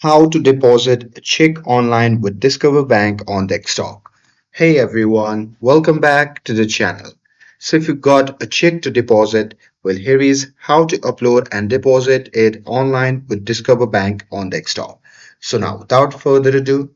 How to deposit a check online with Discover Bank on desktop. Hey everyone, welcome back to the channel. So if you got a check to deposit, well here is how to upload and deposit it online with Discover Bank on desktop. So now without further ado,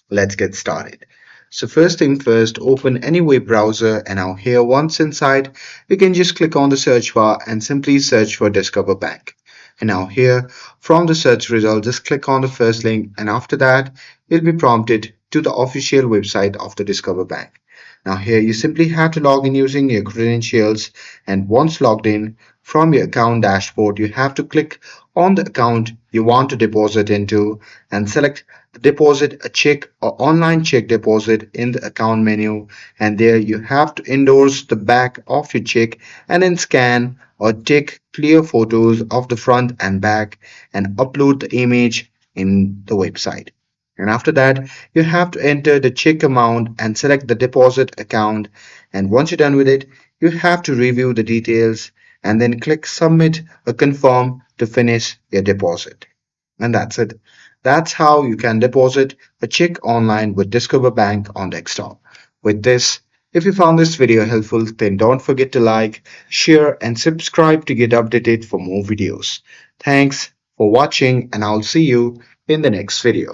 let's get started. So first thing first, open any web browser and now here once inside, you can just click on the search bar and simply search for Discover Bank. And now here from the search result, just click on the first link and after that, you'll be prompted to the official website of the Discover Bank. Now here you simply have to log in using your credentials and once logged in from your account dashboard, you have to click on the account you want to deposit into and select deposit a check or online check deposit in the account menu, and there you have to endorse the back of your check and then scan or take clear photos of the front and back and upload the image in the website. And after that, you have to enter the check amount and select the deposit account. And once you're done with it, you have to review the details and then click submit or confirm to finish your deposit. And that's it. That's how you can deposit a check online with Discover Bank on desktop. With this, if you found this video helpful, then don't forget to like, share, and subscribe to get updated for more videos. Thanks for watching, and I'll see you in the next video.